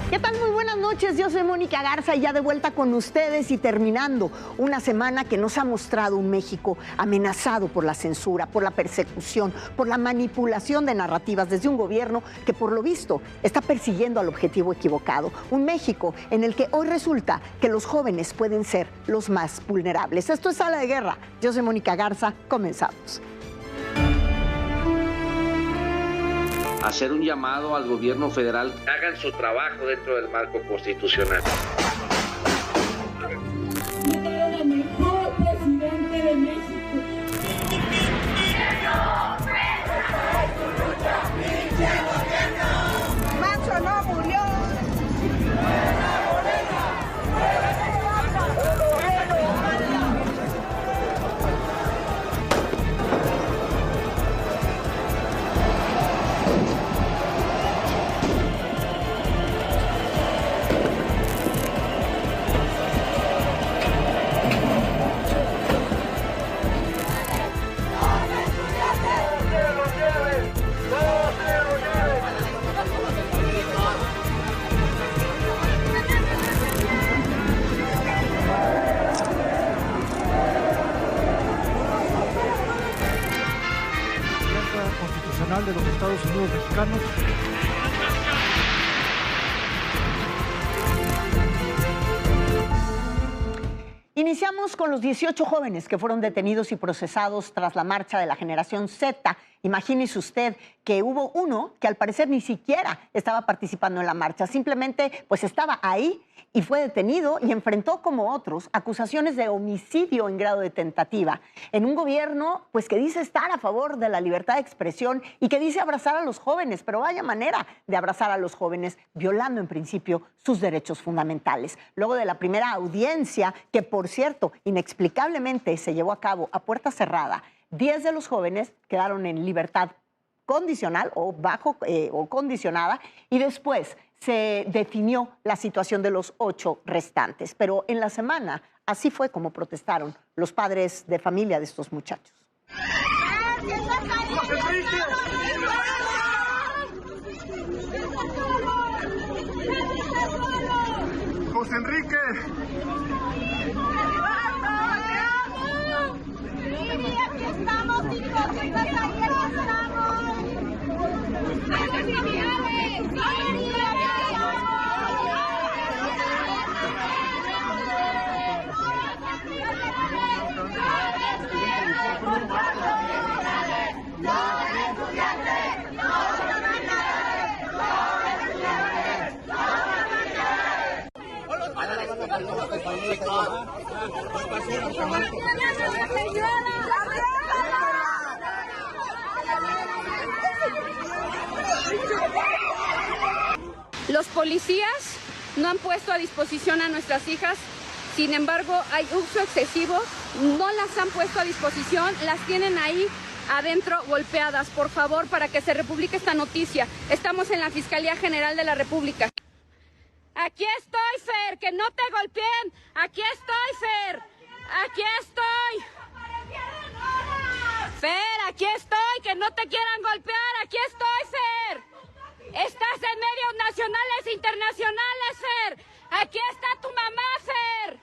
¿Qué tal? Muy buenas noches, yo soy Mónica Garza y ya de vuelta con ustedes y terminando una semana que nos ha mostrado un México amenazado por la censura, por la persecución, por la manipulación de narrativas desde un gobierno que por lo visto está persiguiendo al objetivo equivocado. Un México en el que hoy resulta que los jóvenes pueden ser los más vulnerables. Esto es Sala de Guerra, yo soy Mónica Garza, comenzamos. Hacer un llamado al gobierno federal, hagan su trabajo dentro del marco constitucional. El mejor presidente de México. Macho no murió. Constitucional de los Estados Unidos mexicanos. Iniciamos con los 18 jóvenes que fueron detenidos y procesados tras la marcha de la generación Z. Imagínese usted que hubo uno que al parecer ni siquiera estaba participando en la marcha, simplemente pues estaba ahí y fue detenido y enfrentó como otros acusaciones de homicidio en grado de tentativa en un gobierno pues que dice estar a favor de la libertad de expresión y que dice abrazar a los jóvenes, pero vaya manera de abrazar a los jóvenes violando en principio sus derechos fundamentales. Luego de la primera audiencia, que por cierto inexplicablemente se llevó a cabo a puerta cerrada, 10 de los jóvenes quedaron en libertad condicional o bajo o condicionada y después se definió la situación de los 8 restantes. Pero en la semana así fue como protestaron los padres de familia de estos muchachos. José Enrique. Aquí estamos, hipócritas, aquí Los policías no han puesto a disposición a nuestras hijas, sin embargo hay uso excesivo, no las han puesto a disposición, las tienen ahí adentro golpeadas. Por favor, para que se republique esta noticia, estamos en la Fiscalía General de la República. Aquí estoy, Fer, que no te golpeen, aquí estoy, Fer, aquí estoy. Fer, aquí estoy, que no te quieran golpear, aquí estoy, Fer. Estás en medios nacionales e internacionales, Fer. Aquí está tu mamá, Fer.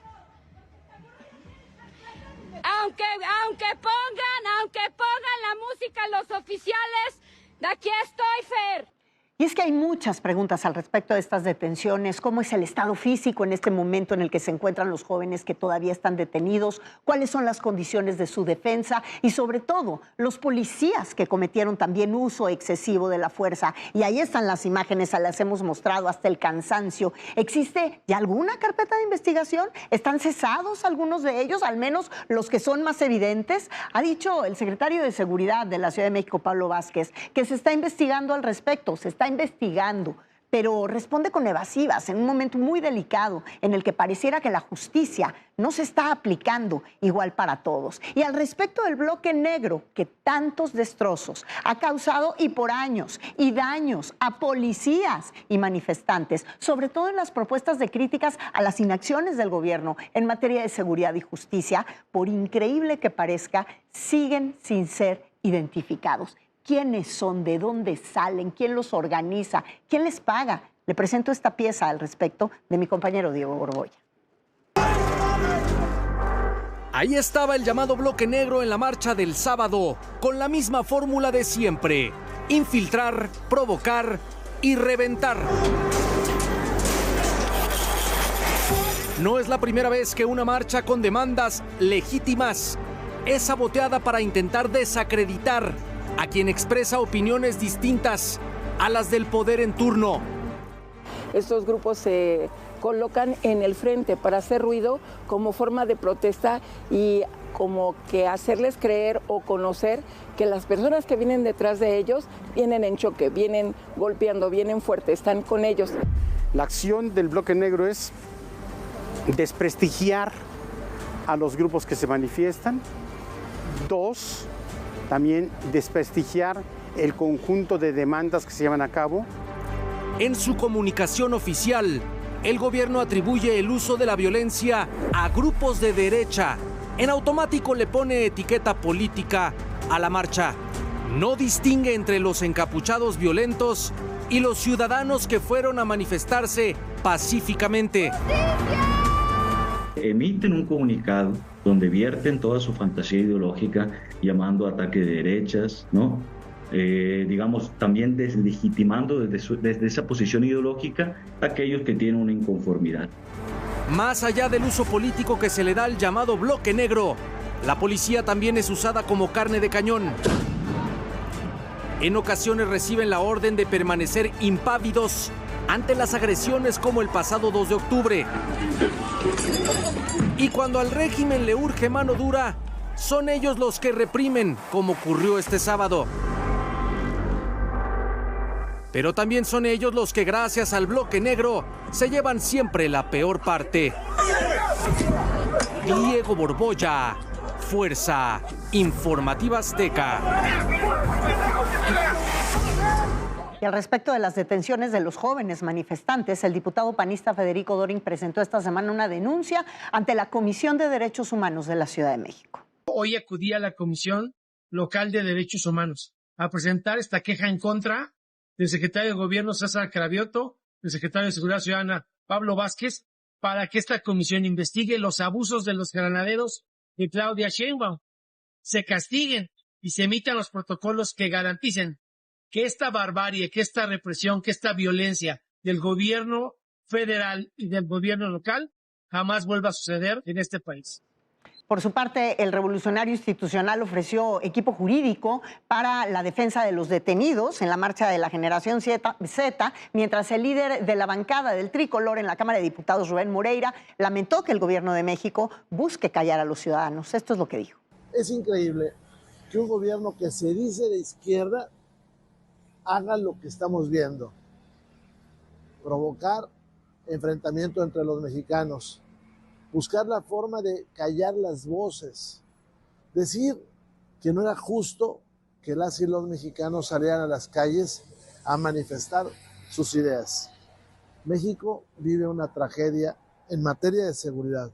Aunque pongan la música los oficiales, de aquí estoy, Fer. Y es que hay muchas preguntas al respecto de estas detenciones. ¿Cómo es el estado físico en este momento en el que se encuentran los jóvenes que todavía están detenidos? ¿Cuáles son las condiciones de su defensa? Y sobre todo, los policías que cometieron también uso excesivo de la fuerza. Y ahí están las imágenes, las hemos mostrado hasta el cansancio. ¿Existe ya alguna carpeta de investigación? ¿Están cesados algunos de ellos, al menos los que son más evidentes? Ha dicho el secretario de Seguridad de la Ciudad de México, Pablo Vázquez, que se está investigando al respecto, se está investigando, pero responde con evasivas en un momento muy delicado en el que pareciera que la justicia no se está aplicando igual para todos. Y al respecto del bloque negro que tantos destrozos ha causado y por años y daños a policías y manifestantes, sobre todo en las propuestas de críticas a las inacciones del gobierno en materia de seguridad y justicia, por increíble que parezca, siguen sin ser identificados. ¿Quiénes son? ¿De dónde salen? ¿Quién los organiza? ¿Quién les paga? Le presento esta pieza al respecto de mi compañero Diego Borbolla. Ahí estaba el llamado bloque negro en la marcha del sábado, con la misma fórmula de siempre: infiltrar, provocar y reventar. No es la primera vez que una marcha con demandas legítimas es saboteada para intentar desacreditar a quien expresa opiniones distintas a las del poder en turno. Estos grupos se colocan en el frente para hacer ruido como forma de protesta y como que hacerles creer o conocer que las personas que vienen detrás de ellos vienen en choque, vienen golpeando, vienen fuerte, están con ellos. La acción del bloque negro es desprestigiar a los grupos que se manifiestan. 2, también desprestigiar el conjunto de demandas que se llevan a cabo. En su comunicación oficial, el gobierno atribuye el uso de la violencia a grupos de derecha. En automático le pone etiqueta política a la marcha. No distingue entre los encapuchados violentos y los ciudadanos que fueron a manifestarse pacíficamente. Emiten un comunicado donde vierten toda su fantasía ideológica llamando a ataque de derechas, ¿no? Digamos, también deslegitimando desde esa posición ideológica a aquellos que tienen una inconformidad. Más allá del uso político que se le da al llamado bloque negro, la policía también es usada como carne de cañón. En ocasiones reciben la orden de permanecer impávidos ante las agresiones como el pasado 2 de octubre. Y cuando al régimen le urge mano dura, son ellos los que reprimen, como ocurrió este sábado. Pero también son ellos los que, gracias al bloque negro, se llevan siempre la peor parte. Diego Borbolla, Fuerza Informativa Azteca. Y al respecto de las detenciones de los jóvenes manifestantes, el diputado panista Federico Doring presentó esta semana una denuncia ante la Comisión de Derechos Humanos de la Ciudad de México. Hoy acudí a la Comisión Local de Derechos Humanos a presentar esta queja en contra del secretario de Gobierno César Cravioto, del secretario de Seguridad Ciudadana Pablo Vázquez, para que esta comisión investigue los abusos de los granaderos de Claudia Sheinbaum, se castiguen y se emitan los protocolos que garanticen que esta barbarie, que esta represión, que esta violencia del gobierno federal y del gobierno local jamás vuelva a suceder en este país. Por su parte, el Revolucionario Institucional ofreció equipo jurídico para la defensa de los detenidos en la marcha de la Generación Z, mientras el líder de la bancada del Tricolor en la Cámara de Diputados, Rubén Moreira, lamentó que el gobierno de México busque callar a los ciudadanos. Esto es lo que dijo. Es increíble que un gobierno que se dice de izquierda haga lo que estamos viendo: provocar enfrentamiento entre los mexicanos, buscar la forma de callar las voces, decir que no era justo que las y los mexicanos salieran a las calles a manifestar sus ideas. México vive una tragedia en materia de seguridad,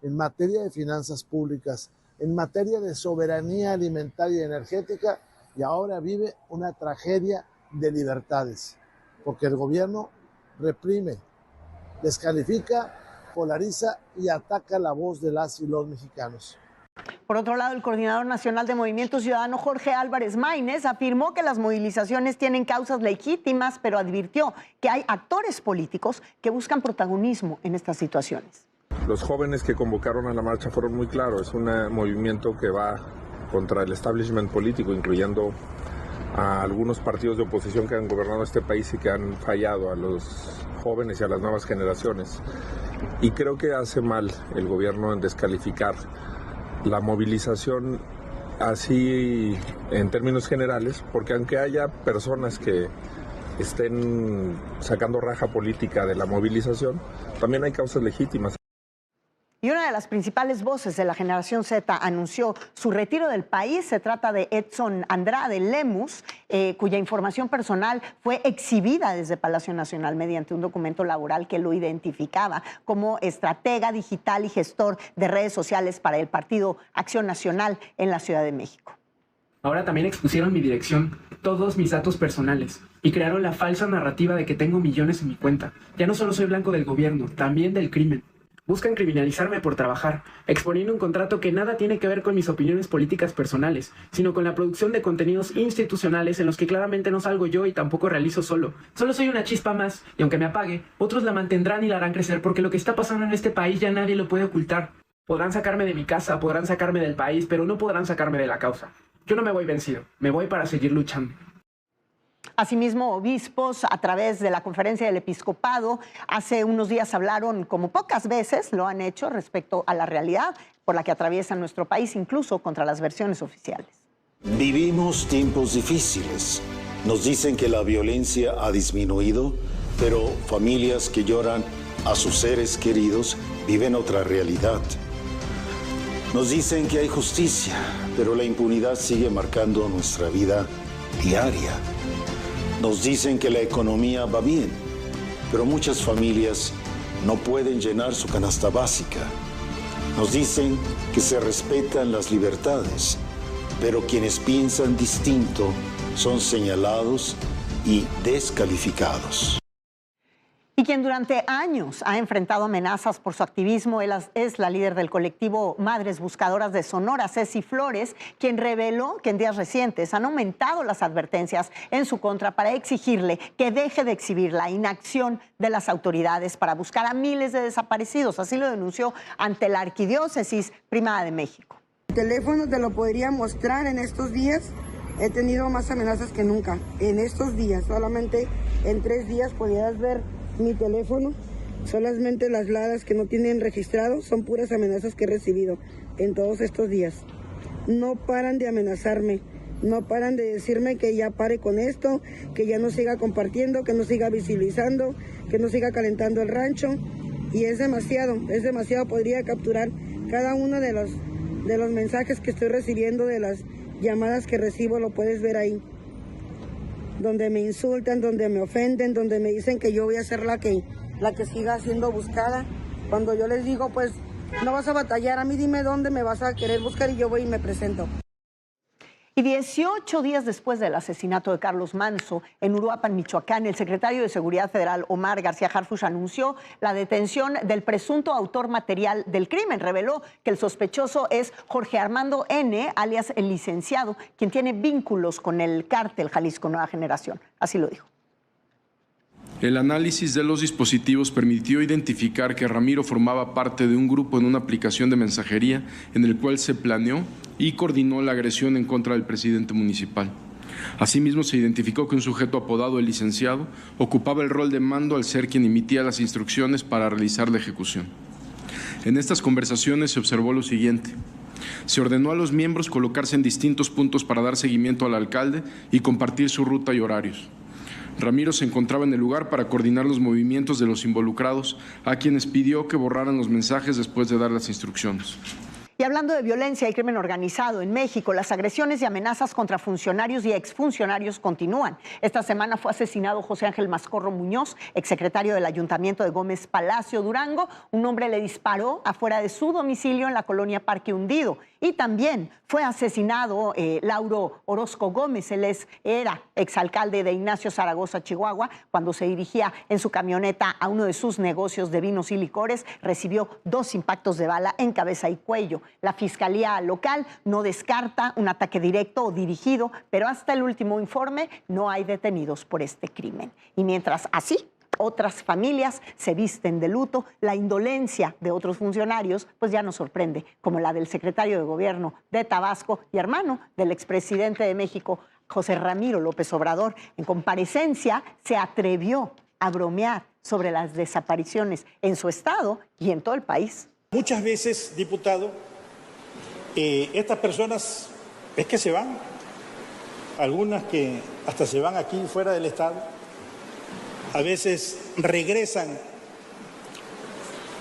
en materia de finanzas públicas, en materia de soberanía alimentaria y energética, y ahora vive una tragedia de libertades, porque el gobierno reprime, descalifica, polariza y ataca la voz de las y los mexicanos. Por otro lado, el coordinador nacional de Movimiento Ciudadano, Jorge Álvarez Maínez, afirmó que las movilizaciones tienen causas legítimas, pero advirtió que hay actores políticos que buscan protagonismo en estas situaciones. Los jóvenes que convocaron a la marcha fueron muy claros. Es un movimiento que va contra el establishment político, incluyendo a algunos partidos de oposición que han gobernado este país y que han fallado a los jóvenes y a las nuevas generaciones. Y creo que hace mal el gobierno en descalificar la movilización así en términos generales, porque aunque haya personas que estén sacando raja política de la movilización, también hay causas legítimas. Y una de las principales voces de la Generación Z anunció su retiro del país. Se trata de Edson Andrade Lemus, cuya información personal fue exhibida desde Palacio Nacional mediante un documento laboral que lo identificaba como estratega digital y gestor de redes sociales para el Partido Acción Nacional en la Ciudad de México. Ahora también expusieron mi dirección, todos mis datos personales. y crearon la falsa narrativa de que tengo millones en mi cuenta. Ya no solo soy blanco del gobierno, también del crimen. Buscan criminalizarme por trabajar, exponiendo un contrato que nada tiene que ver con mis opiniones políticas personales, sino con la producción de contenidos institucionales en los que claramente no salgo yo y tampoco realizo solo. Solo soy una chispa más, y aunque me apague, otros la mantendrán y la harán crecer, porque lo que está pasando en este país ya nadie lo puede ocultar. Podrán sacarme de mi casa, podrán sacarme del país, pero no podrán sacarme de la causa. Yo no me voy vencido, me voy para seguir luchando. Asimismo, obispos, a través de la Conferencia del Episcopado, hace unos días hablaron, como pocas veces lo han hecho, respecto a la realidad por la que atraviesa nuestro país, incluso contra las versiones oficiales. Vivimos tiempos difíciles. Nos dicen que la violencia ha disminuido, pero familias que lloran a sus seres queridos viven otra realidad. Nos dicen que hay justicia, pero la impunidad sigue marcando nuestra vida diaria. Nos dicen que la economía va bien, pero muchas familias no pueden llenar su canasta básica. Nos dicen que se respetan las libertades, pero quienes piensan distinto son señalados y descalificados. Y quien durante años ha enfrentado amenazas por su activismo es la líder del colectivo Madres Buscadoras de Sonora, Ceci Flores, quien reveló que en días recientes han aumentado las advertencias en su contra para exigirle que deje de exhibir la inacción de las autoridades para buscar a miles de desaparecidos. Así lo denunció ante la Arquidiócesis Primada de México. El teléfono te lo podría mostrar en estos días. He tenido más amenazas que nunca. En estos días, solamente en 3 días podías ver mi teléfono. Solamente las ladas que no tienen registrado son puras amenazas que he recibido en todos estos días. No paran de amenazarme, no paran de decirme que ya pare con esto, que ya no siga compartiendo, que no siga visibilizando, que no siga calentando el rancho. Y es demasiado, podría capturar cada uno de los mensajes que estoy recibiendo, de las llamadas que recibo, lo puedes ver ahí. Donde me insultan, donde me ofenden, donde me dicen que yo voy a ser la que siga siendo buscada. Cuando yo les digo, pues, no vas a batallar, a mí dime dónde me vas a querer buscar y yo voy y me presento. Y 18 días después del asesinato de Carlos Manzo en Uruapan, Michoacán, el secretario de Seguridad Federal, Omar García Harfuch, anunció la detención del presunto autor material del crimen. Reveló que el sospechoso es Jorge Armando N., alias el licenciado, quien tiene vínculos con el cártel Jalisco Nueva Generación. Así lo dijo. El análisis de los dispositivos permitió identificar que Ramiro formaba parte de un grupo en una aplicación de mensajería en el cual se planeó y coordinó la agresión en contra del presidente municipal. Asimismo, se identificó que un sujeto apodado el licenciado ocupaba el rol de mando al ser quien emitía las instrucciones para realizar la ejecución. En estas conversaciones se observó lo siguiente. Se ordenó a los miembros colocarse en distintos puntos para dar seguimiento al alcalde y compartir su ruta y horarios. Ramiro se encontraba en el lugar para coordinar los movimientos de los involucrados, a quienes pidió que borraran los mensajes después de dar las instrucciones. Y hablando de violencia y crimen organizado en México, las agresiones y amenazas contra funcionarios y exfuncionarios continúan. Esta semana fue asesinado José Ángel Mascorro Muñoz, exsecretario del Ayuntamiento de Gómez Palacio, Durango. Un hombre le disparó afuera de su domicilio en la colonia Parque Hundido. Y también fue asesinado Lauro Orozco Gómez. Él era exalcalde de Ignacio Zaragoza, Chihuahua. Cuando se dirigía en su camioneta a uno de sus negocios de vinos y licores, recibió 2 impactos de bala en cabeza y cuello. La Fiscalía local no descarta un ataque directo o dirigido, pero hasta el último informe no hay detenidos por este crimen. Y mientras así, otras familias se visten de luto, la indolencia de otros funcionarios pues ya nos sorprende, como la del secretario de Gobierno de Tabasco y hermano del expresidente de México, José Ramiro López Obrador. En comparecencia se atrevió a bromear sobre las desapariciones en su estado y en todo el país. Muchas veces, diputado, estas personas es que se van, algunas que hasta se van aquí fuera del estado, a veces regresan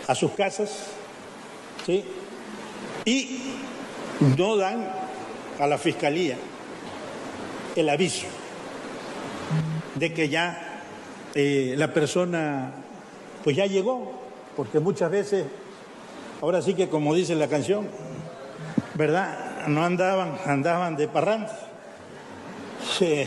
a sus casas, ¿sí? Y no dan a la Fiscalía el aviso de que ya la persona pues ya llegó, porque muchas veces, ahora sí que como dice la canción, ¿verdad? No andaban de parranda. Sí.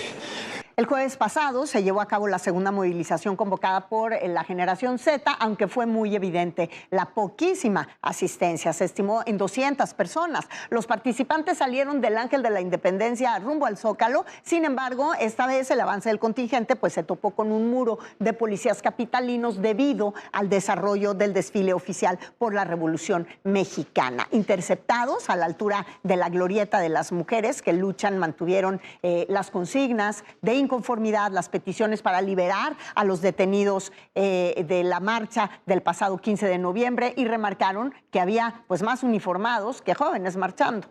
El jueves pasado se llevó a cabo la segunda movilización convocada por la Generación Z, aunque fue muy evidente la poquísima asistencia. Se estimó en 200 personas. Los participantes salieron del Ángel de la Independencia rumbo al Zócalo. Sin embargo, esta vez el avance del contingente pues, se topó con un muro de policías capitalinos debido al desarrollo del desfile oficial por la Revolución Mexicana. Interceptados a la altura de la glorieta de las mujeres que luchan, mantuvieron las consignas de inconformidad, las peticiones para liberar a los detenidos de la marcha del pasado 15 de noviembre y remarcaron que había pues más uniformados que jóvenes marchando.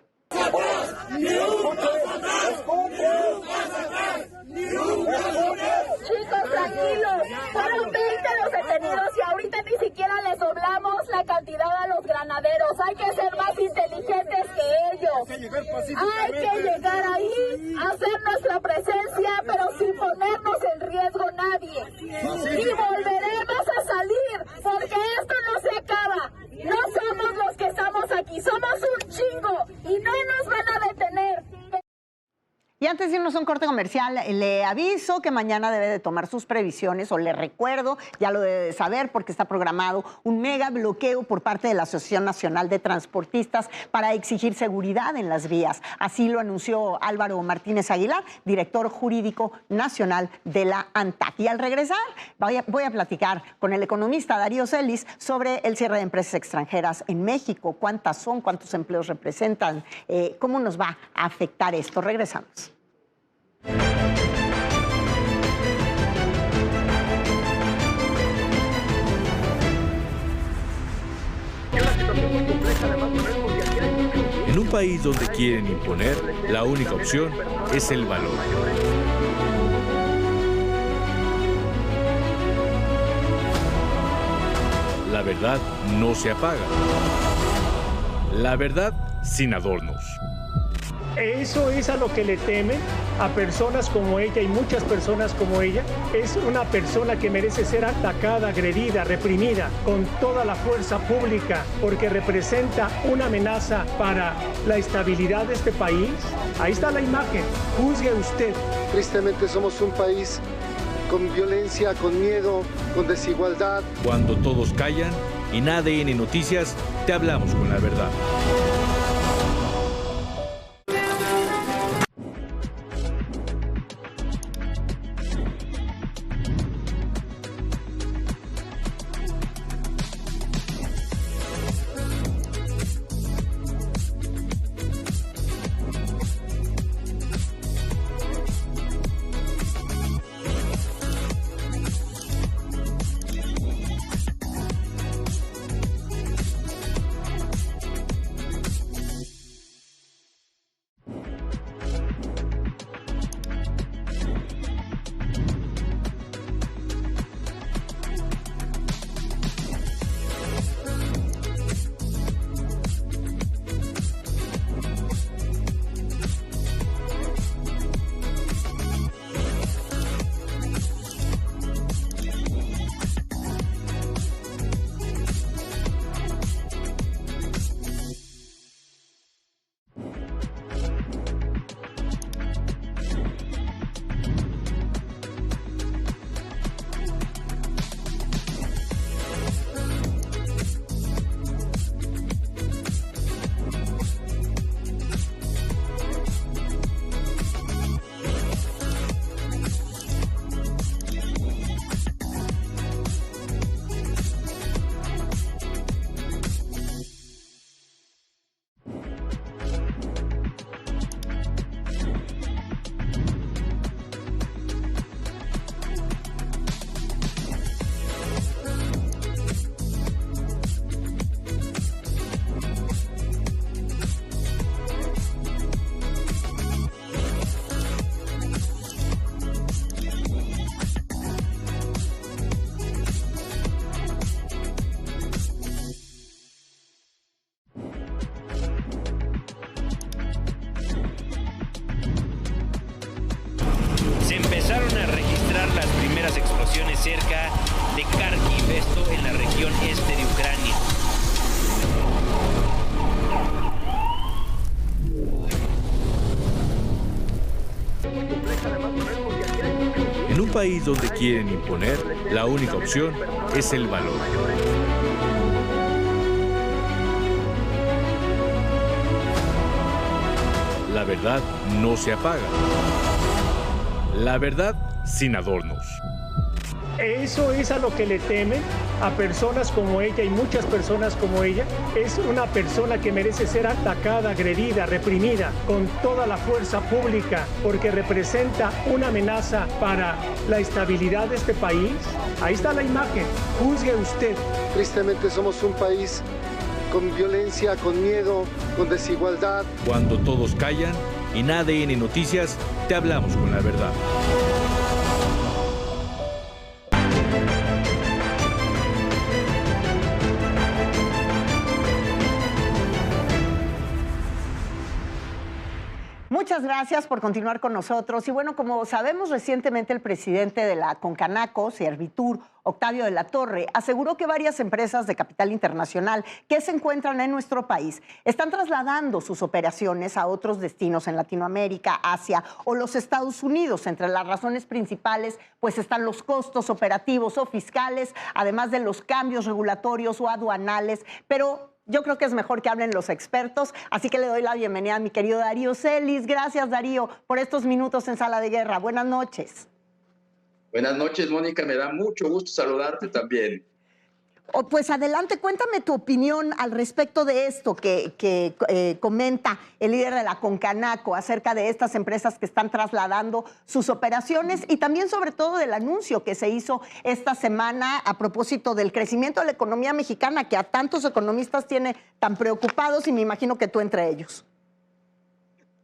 Chicos, tranquilos, fueron 20 los detenidos y ahorita ni siquiera les doblamos la cantidad a los granaderos. Hay que ser más inteligentes que ellos. Hay que llegar ahí, hacer nuestra presencia, pero sin ponernos en riesgo nadie. Y volveremos a salir, porque esto no se acaba. No somos los que estamos aquí, somos un chingo y no nos van a detener. Y antes de irnos a un corte comercial, le aviso que mañana debe de tomar sus previsiones, o le recuerdo, ya lo debe de saber, porque está programado un mega bloqueo por parte de la Asociación Nacional de Transportistas para exigir seguridad en las vías. Así lo anunció Álvaro Martínez Aguilar, director jurídico nacional de la ANTAC. Y al regresar, voy a platicar con el economista Darío Celis sobre el cierre de empresas extranjeras en México. ¿Cuántas son? ¿Cuántos empleos representan? ¿Cómo nos va a afectar esto? Regresamos. En un país donde quieren imponer, la única opción es el valor. La verdad no se apaga. La verdad sin adornos. Eso es a lo que le temen a personas como ella y muchas personas como ella. Es una persona que merece ser atacada, agredida, reprimida con toda la fuerza pública porque representa una amenaza para la estabilidad de este país. Ahí está la imagen, juzgue usted. Tristemente somos un país con violencia, con miedo, con desigualdad. Cuando todos callan, en ADN Noticias te hablamos con la verdad. Se empezaron a registrar las primeras explosiones cerca de Kharkiv, esto en la región este de Ucrania. Muy compleja, además, porque aquí hay país donde quieren imponer, la única opción es el valor. La verdad no se apaga. La verdad sin adornos. Eso es a lo que le temen a personas como ella y muchas personas como ella. Es una persona que merece ser atacada, agredida, reprimida con toda la fuerza pública porque representa una amenaza para la estabilidad de este país. Ahí está la imagen, juzgue usted. Tristemente somos un país con violencia, con miedo, con desigualdad. Cuando todos callan, en ADN Noticias te hablamos con la verdad. Muchas gracias por continuar con nosotros. Y bueno, como sabemos, recientemente el presidente de la Concanaco, Servitur, Octavio de la Torre, aseguró que varias empresas de capital internacional que se encuentran en nuestro país están trasladando sus operaciones a otros destinos en Latinoamérica, Asia o los Estados Unidos. Entre las razones principales, pues están los costos operativos o fiscales, además de los cambios regulatorios o aduanales, pero yo creo que es mejor que hablen los expertos, así que le doy la bienvenida a mi querido Darío Celis. Gracias, Darío, por estos minutos en Sala de Guerra. Buenas noches. Buenas noches, Mónica. Me da mucho gusto saludarte también. Pues adelante, cuéntame tu opinión al respecto de esto que comenta el líder de la Concanaco acerca de estas empresas que están trasladando sus operaciones y también sobre todo del anuncio que se hizo esta semana a propósito del crecimiento de la economía mexicana que a tantos economistas tiene tan preocupados y me imagino que tú entre ellos.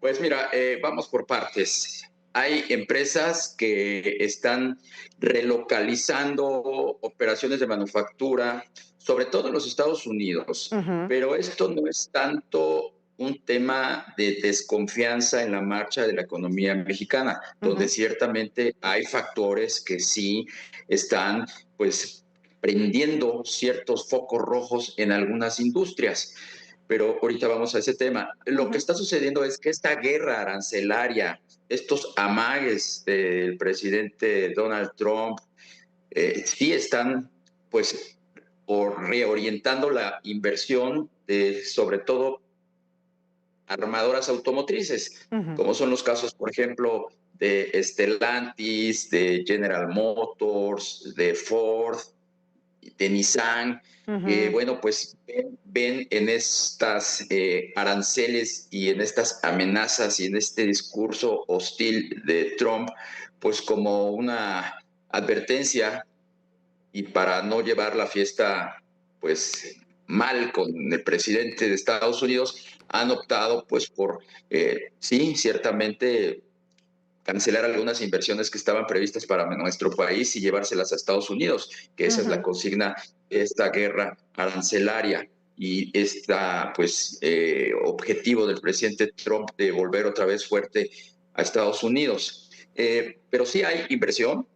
Pues mira, vamos por partes. Hay empresas que están relocalizando operaciones de manufactura, sobre todo en los Estados Unidos, pero esto no es tanto un tema de desconfianza en la marcha de la economía mexicana, donde ciertamente hay factores que sí están pues prendiendo ciertos focos rojos en algunas industrias. Pero ahorita vamos a ese tema. Lo que está sucediendo es que esta guerra arancelaria, estos amagues del presidente Donald Trump, sí están pues reorientando la inversión de sobre todo armadoras automotrices, como son los casos, por ejemplo, de Stellantis, de General Motors, de Ford, de Nissan. Bueno, pues ven en estas aranceles y en estas amenazas y en este discurso hostil de Trump, pues como una advertencia y para no llevar la fiesta pues mal con el presidente de Estados Unidos, han optado pues por, sí, ciertamente cancelar algunas inversiones que estaban previstas para nuestro país y llevárselas a Estados Unidos, que esa es la consigna de esta guerra arancelaria y este pues, objetivo del presidente Trump de volver otra vez fuerte a Estados Unidos. Pero sí hay inversión,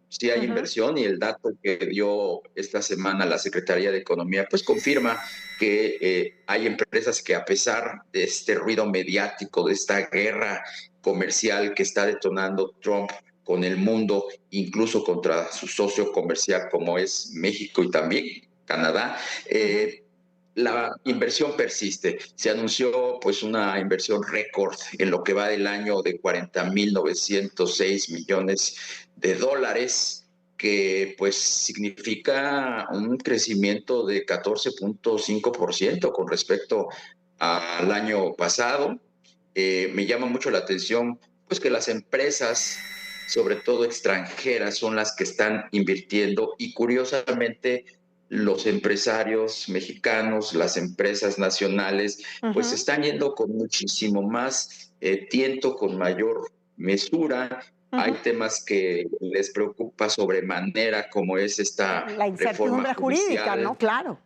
y el dato que dio esta semana la Secretaría de Economía pues confirma que hay empresas que a pesar de este ruido mediático, de esta guerra comercial que está detonando Trump con el mundo, incluso contra su socio comercial como es México y también Canadá, la inversión persiste. Se anunció pues una inversión récord en lo que va del año de 40.906 millones de dólares, que pues significa un crecimiento de 14.5% con respecto al año pasado. Me llama mucho la atención pues que las empresas, sobre todo extranjeras, son las que están invirtiendo y curiosamente los empresarios mexicanos, las empresas nacionales, pues están yendo con muchísimo más tiento, con mayor mesura. Hay temas que les preocupa sobremanera, como es esta la incertidumbre jurídica, ¿no? Claro.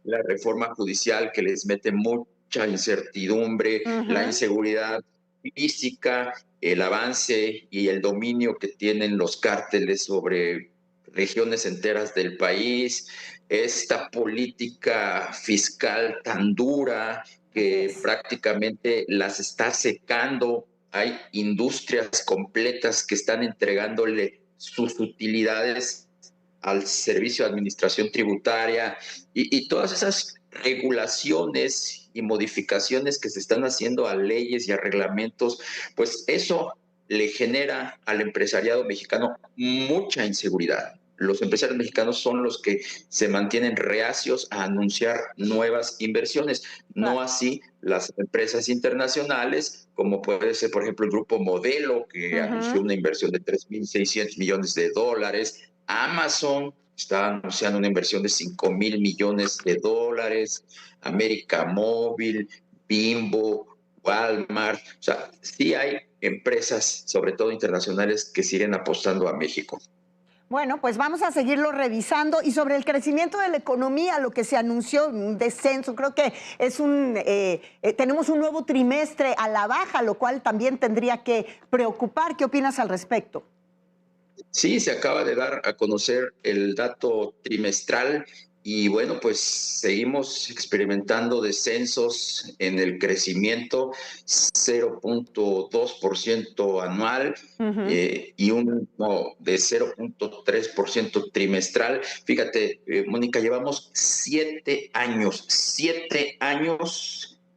La reforma judicial que les mete mucha incertidumbre, la inseguridad física, el avance y el dominio que tienen los cárteles sobre regiones enteras del país, esta política fiscal tan dura que prácticamente las está secando. Hay industrias completas que están entregándole sus utilidades al servicio de administración tributaria y todas esas regulaciones y modificaciones que se están haciendo a leyes y a reglamentos, pues eso le genera al empresariado mexicano mucha inseguridad. Los empresarios mexicanos son los que se mantienen reacios a anunciar nuevas inversiones, no así las empresas internacionales, como puede ser, por ejemplo, el Grupo Modelo, que anunció una inversión de $3,600 millones. Amazon está anunciando una inversión de $5,000 millones. América Móvil, Bimbo, Walmart. O sea, sí hay empresas, sobre todo internacionales, que siguen apostando a México. Bueno, pues vamos a seguirlo revisando. Y sobre el crecimiento de la economía, lo que se anunció, un descenso, creo que es tenemos un nuevo trimestre a la baja, lo cual también tendría que preocupar. ¿Qué opinas al respecto? Sí, se acaba de dar a conocer el dato trimestral y bueno, pues seguimos experimentando descensos en el crecimiento, 0.2% anual y de 0.3% trimestral. Fíjate, Mónica, llevamos 7 años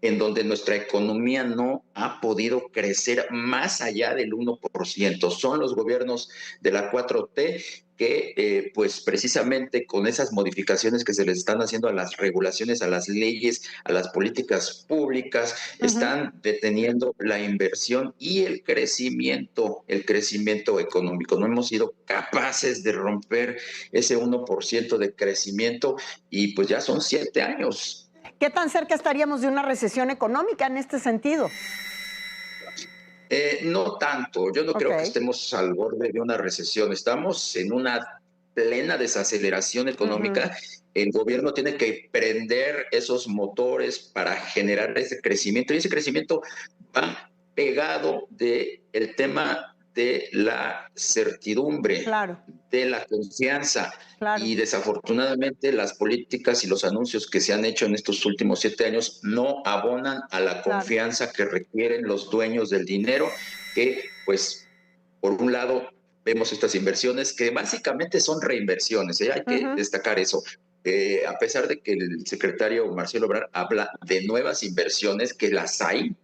en donde nuestra economía no ha podido crecer más allá del 1%. Son los gobiernos de la 4T que, pues precisamente con esas modificaciones que se les están haciendo a las regulaciones, a las leyes, a las políticas públicas, están deteniendo la inversión y el crecimiento económico. No hemos sido capaces de romper ese 1% de crecimiento y pues ya son 7 años. ¿Qué tan cerca estaríamos de una recesión económica en este sentido? No tanto. Yo no creo que estemos al borde de una recesión. Estamos en una plena desaceleración económica. El gobierno tiene que prender esos motores para generar ese crecimiento. Y ese crecimiento va pegado del tema de la certidumbre, de la confianza. Y desafortunadamente las políticas y los anuncios que se han hecho en estos últimos 7 años no abonan a la confianza que requieren los dueños del dinero, que pues por un lado vemos estas inversiones que básicamente son reinversiones, hay que destacar eso. A pesar de que el secretario Marcelo Ebrard habla de nuevas inversiones, que las hay,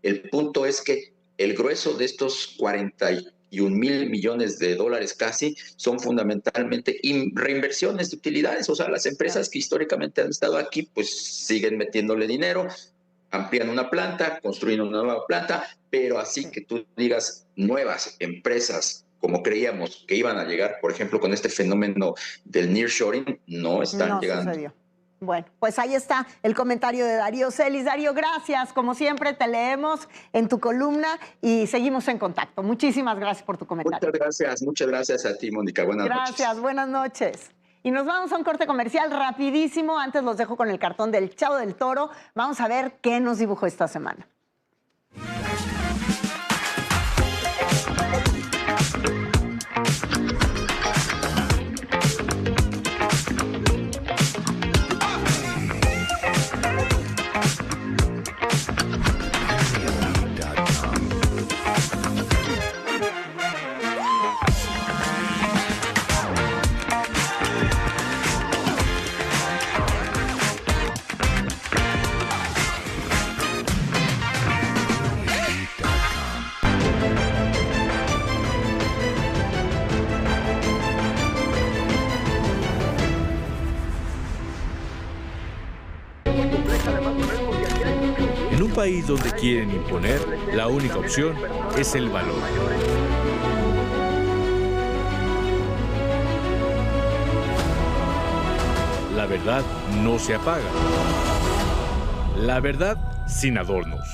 el punto es que el grueso de estos 41,000 millones de dólares casi son fundamentalmente reinversiones de utilidades. O sea, las empresas que históricamente han estado aquí pues siguen metiéndole dinero, amplían una planta, construyen una nueva planta, pero así que tú digas nuevas empresas como creíamos que iban a llegar, por ejemplo, con este fenómeno del nearshoring, no están llegando. Sucedió. Bueno, pues ahí está el comentario de Darío Celis. Darío, gracias. Como siempre, te leemos en tu columna y seguimos en contacto. Muchísimas gracias por tu comentario. Muchas gracias a ti, Mónica. Buenas noches. Gracias, buenas noches. Y nos vamos a un corte comercial rapidísimo. Antes los dejo con el cartón del Chavo del Toro. Vamos a ver qué nos dibujó esta semana. En un país donde quieren imponer, la única opción es el valor. La verdad no se apaga. La verdad sin adornos.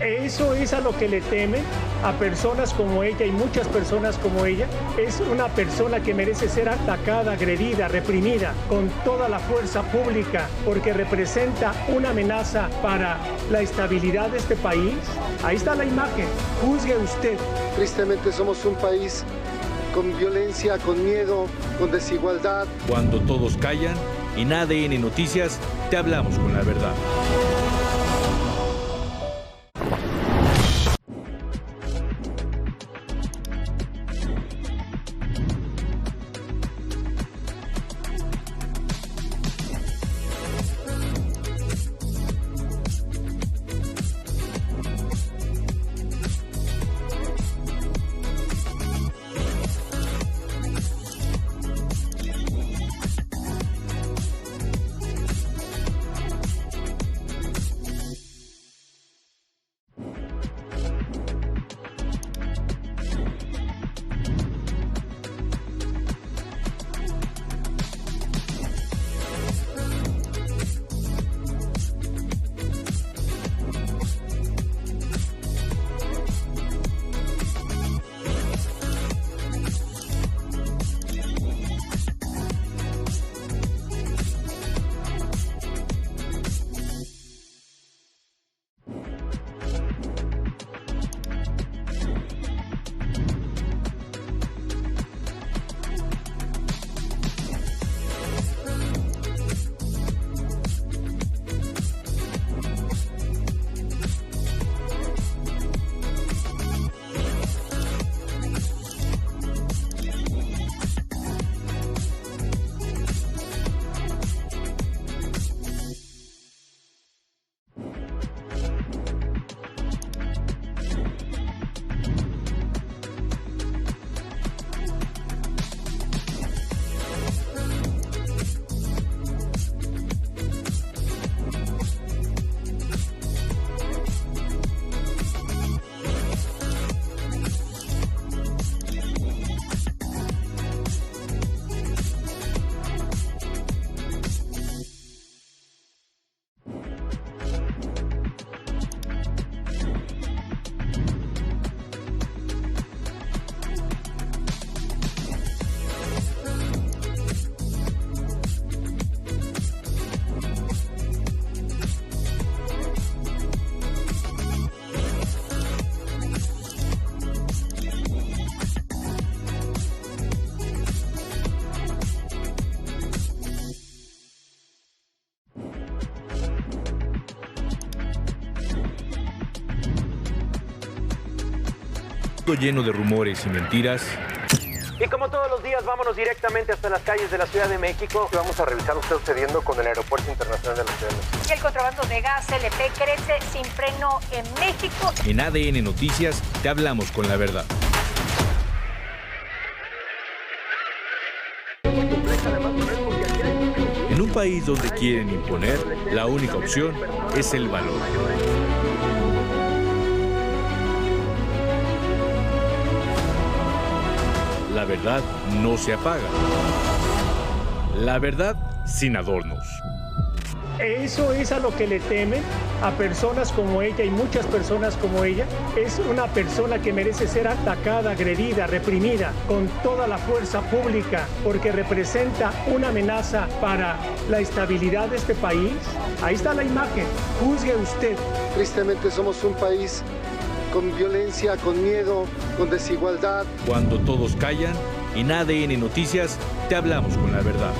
Eso es a lo que le temen a personas como ella y muchas personas como ella. Es una persona que merece ser atacada, agredida, reprimida con toda la fuerza pública porque representa una amenaza para la estabilidad de este país. Ahí está la imagen, juzgue usted. Tristemente somos un país con violencia, con miedo, con desigualdad. Cuando todos callan, en ADN Noticias te hablamos con la verdad. contexto lleno de rumores y mentiras. Y como todos los días, vámonos directamente hasta las calles de la Ciudad de México. Vamos a revisar lo que está sucediendo con el Aeropuerto Internacional de la Ciudad de México. Y el contrabando de gas LP crece sin freno en México. En ADN Noticias te hablamos con la verdad. En un país donde quieren imponer, la única opción es el valor. La verdad no se apaga. La verdad sin adornos. Eso es a lo que le temen a personas como ella y muchas personas como ella. Es una persona que merece ser atacada, agredida, reprimida con toda la fuerza pública porque representa una amenaza para la estabilidad de este país. Ahí está la imagen. Juzgue usted. Tristemente somos un país con violencia, con miedo, con desigualdad. Cuando todos callan, en ADN Noticias te hablamos con la verdad.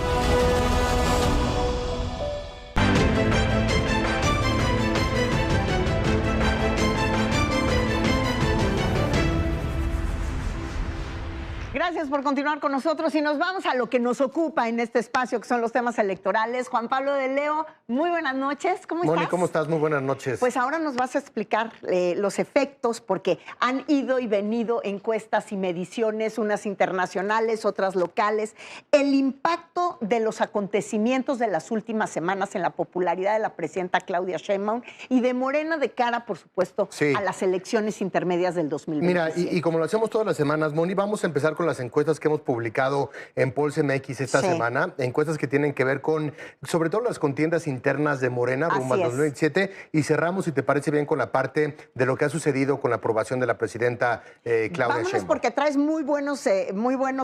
Gracias por continuar con nosotros y nos vamos a lo que nos ocupa en este espacio, que son los temas electorales. Juan Pablo de Leo, muy buenas noches. ¿Cómo estás? Moni, ¿cómo estás? Muy buenas noches. Pues ahora nos vas a explicar los efectos, porque han ido y venido encuestas y mediciones, unas internacionales, otras locales. El impacto de los acontecimientos de las últimas semanas en la popularidad de la presidenta Claudia Sheinbaum y de Morena de cara, por supuesto, a las elecciones intermedias del 2027. Mira, y como lo hacemos todas las semanas, Moni, vamos a empezar con las encuestas que hemos publicado en Pulse MX esta semana, encuestas que tienen que ver con, sobre todo, las contiendas internas de Morena rumbo al 2027, y cerramos, si te parece bien, con la parte de lo que ha sucedido con la aprobación de la presidenta Claudia Sheinbaum. Porque traes muy buenos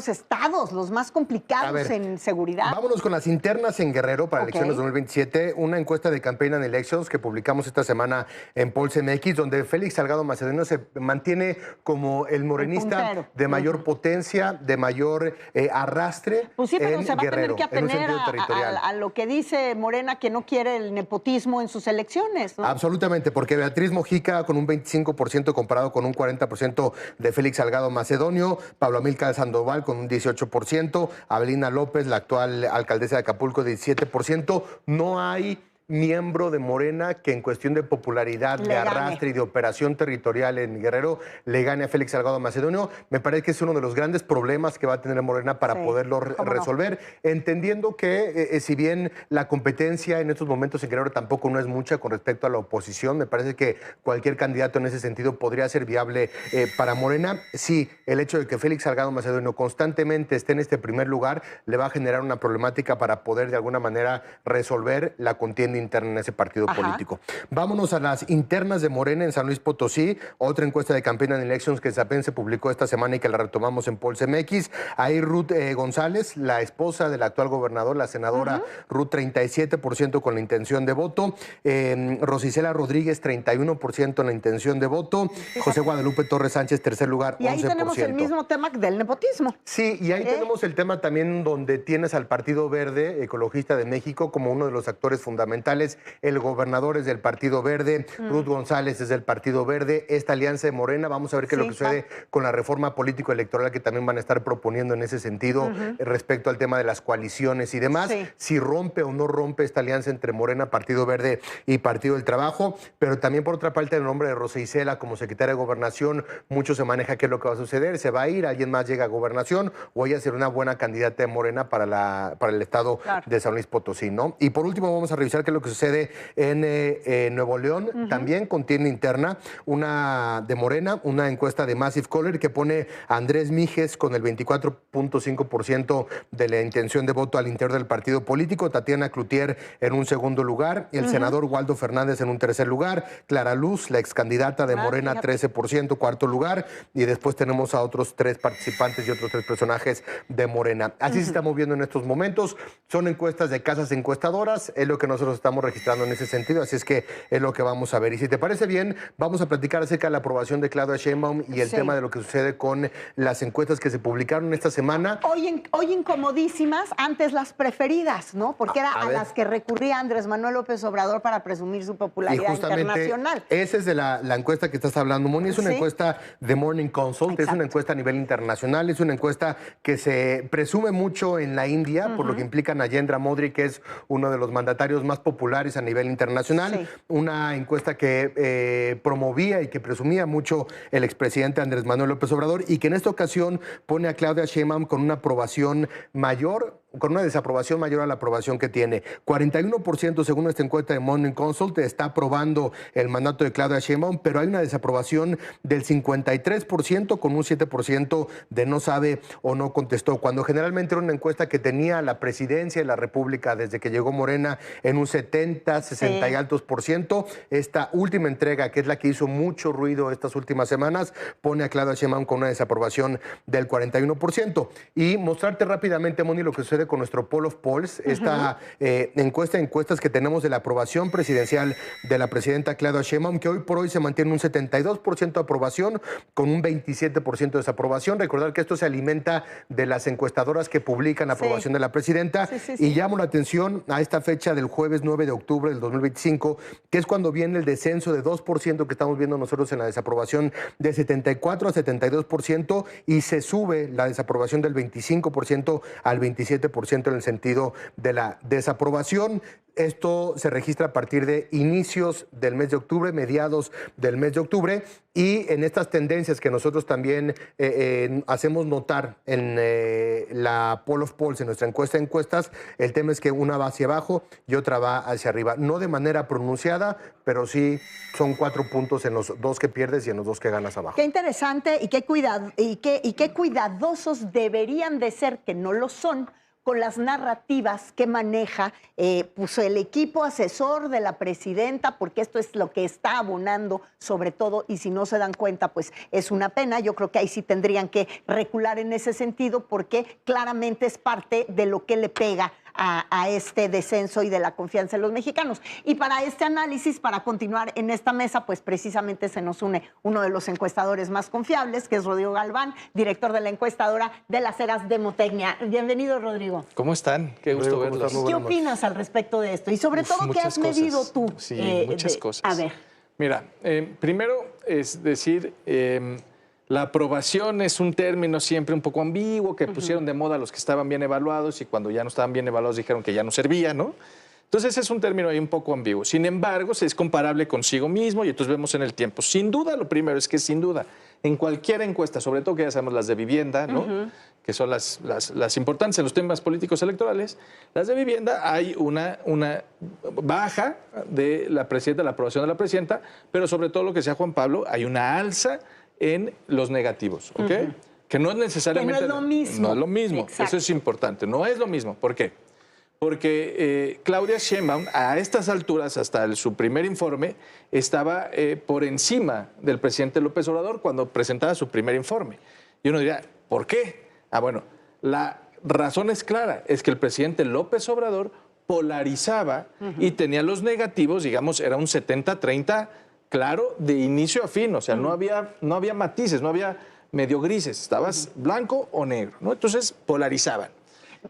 estados, los más complicados en seguridad. Vámonos con las internas en Guerrero para elecciones 2027, una encuesta de Campaign and Elections que publicamos esta semana en Pulse MX, donde Félix Salgado Macedonio se mantiene como el morenista de mayor potencia, de mayor arrastre. Pues sí, pero en se va Guerrero, a tener que atener a lo que dice Morena, que no quiere el nepotismo en sus elecciones, ¿no? Absolutamente, porque Beatriz Mojica con un 25% comparado con un 40% de Félix Salgado Macedonio, Pablo Amílcar Sandoval con un 18%, Abelina López, la actual alcaldesa de Acapulco, 17%. No hay miembro de Morena que en cuestión de popularidad, de arrastre y de operación territorial en Guerrero le gane a Félix Salgado Macedonio. Me parece que es uno de los grandes problemas que va a tener Morena para poderlo resolver, entendiendo que si bien la competencia en estos momentos en Guerrero tampoco no es mucha con respecto a la oposición, me parece que cualquier candidato en ese sentido podría ser viable para Morena. Sí, el hecho de que Félix Salgado Macedonio constantemente esté en este primer lugar le va a generar una problemática para poder de alguna manera resolver la contienda interna en ese partido político. Vámonos a las internas de Morena en San Luis Potosí, otra encuesta de Campaign and Elections que también se publicó esta semana y que la retomamos en Pulse MX. Ahí Ruth González, la esposa del actual gobernador, la senadora Ruth, 37% con la intención de voto. Rosicela Rodríguez, 31% en la intención de voto. José Guadalupe Torres Sánchez, tercer lugar, 11%. Y ahí tenemos el mismo tema del nepotismo. Sí, y ahí tenemos el tema también donde tienes al Partido Verde Ecologista de México como uno de los actores fundamentales. El gobernador es del Partido Verde, Ruth González es del Partido Verde, esta alianza de Morena, vamos a ver qué es lo que sucede con la reforma político-electoral que también van a estar proponiendo en ese sentido respecto al tema de las coaliciones y demás, si rompe o no rompe esta alianza entre Morena, Partido Verde y Partido del Trabajo, pero también por otra parte el nombre de Rosa Isela como secretaria de Gobernación, mucho se maneja qué es lo que va a suceder, se va a ir, alguien más llega a Gobernación o ella será una buena candidata de Morena para el estado de San Luis Potosí, ¿no? Y por último vamos a revisar qué es lo que sucede en Nuevo León, también contienda interna, una de Morena, una encuesta de Massive Caller que pone a Andrés Mijes con el 24.5% de la intención de voto al interior del partido político, Tatiana Cloutier en un segundo lugar, el senador Waldo Fernández en un tercer lugar, Clara Luz, la excandidata de Morena, 13%, cuarto lugar, y después tenemos a otros 3 participantes y otros 3 personajes de Morena. Así se está moviendo en estos momentos, son encuestas de casas encuestadoras, es lo que nosotros estamos registrando en ese sentido, así es que es lo que vamos a ver. Y si te parece bien, vamos a platicar acerca de la aprobación de Claudia Sheinbaum y el tema de lo que sucede con las encuestas que se publicaron esta semana. Hoy incomodísimas, antes las preferidas, ¿no? Porque era a las que recurría Andrés Manuel López Obrador para presumir su popularidad internacional. Esa es de la encuesta que estás hablando, Moni. Es una encuesta de Morning Consult, es una encuesta a nivel internacional, es una encuesta que se presume mucho en la India, por lo que implica Narendra Modi, que es uno de los mandatarios más populares a nivel internacional. Una encuesta que promovía y que presumía mucho el expresidente Andrés Manuel López Obrador y que en esta ocasión pone a Claudia Sheinbaum con una aprobación mayor, con una desaprobación mayor a la aprobación que tiene. 41% según esta encuesta de Morning Consult está aprobando el mandato de Claudia Sheinbaum, pero hay una desaprobación del 53% con un 7% de no sabe o no contestó. Cuando generalmente era una encuesta que tenía a la presidencia de la República desde que llegó Morena en un 70, 60 y altos por ciento, esta última entrega, que es la que hizo mucho ruido estas últimas semanas, pone a Claudia Sheinbaum con una desaprobación del 41%. Y mostrarte rápidamente, Moni, lo que sucede con nuestro Poll of Polls, esta encuestas que tenemos de la aprobación presidencial de la presidenta Claudia Sheinbaum, que hoy por hoy se mantiene un 72% de aprobación con un 27% de desaprobación. Recordar que esto se alimenta de las encuestadoras que publican la aprobación de la presidenta. Y llamo la atención a esta fecha del jueves 9 de octubre del 2025, que es cuando viene el descenso de 2% que estamos viendo nosotros en la desaprobación de 74 a 72% y se sube la desaprobación del 25% al 27% en el sentido de la desaprobación. Esto se registra a partir de inicios del mes de octubre, mediados del mes de octubre, y en estas tendencias que nosotros también hacemos notar en la Poll of Polls, en nuestra encuesta de encuestas, el tema es que una va hacia abajo y otra va hacia arriba. No de manera pronunciada, pero sí son 4 puntos en los 2 que pierdes y en los 2 que ganas abajo. Qué interesante y qué cuidadosos deberían de ser, que no lo son, con las narrativas que maneja pues el equipo asesor de la presidenta, porque esto es lo que está abonando sobre todo, y si no se dan cuenta, pues es una pena. Yo creo que ahí sí tendrían que recular en ese sentido, porque claramente es parte de lo que le pega a este descenso y de la confianza en los mexicanos. Y para este análisis, para continuar en esta mesa, pues precisamente se nos une uno de los encuestadores más confiables, que es Rodrigo Galván, director de la encuestadora de las Heras Demotecnia. Bienvenido, Rodrigo. ¿Cómo están? Qué gusto verlos. ¿Qué opinas al respecto de esto? Y sobre todo, ¿qué has medido tú? Sí, muchas cosas. A ver. Mira, primero es decir, la aprobación es un término siempre un poco ambiguo que pusieron de moda los que estaban bien evaluados y cuando ya no estaban bien evaluados dijeron que ya no servía, ¿no? Entonces es un término ahí un poco ambiguo. Sin embargo, es comparable consigo mismo y entonces vemos en el tiempo. Sin duda, lo primero es que sin duda, en cualquier encuesta, sobre todo que ya sabemos las de vivienda, ¿no? Que son las importantes en los temas políticos electorales, las de vivienda hay una baja de la presidenta, la aprobación de la presidenta, pero sobre todo lo que sea Juan Pablo, hay una alza en los negativos, ¿ok? Que no es necesariamente... Que no es lo mismo. No es lo mismo, Exacto. Eso es importante, no es lo mismo. ¿Por qué? Porque Claudia Sheinbaum, a estas alturas, hasta su primer informe, estaba por encima del presidente López Obrador cuando presentaba su primer informe. Y uno diría, ¿por qué? Bueno, la razón es clara, es que el presidente López Obrador polarizaba y tenía los negativos, digamos, era un 70-30 claro de inicio a fin, o sea, no había matices, no había medio grises, estabas blanco o negro, ¿no? Entonces polarizaban.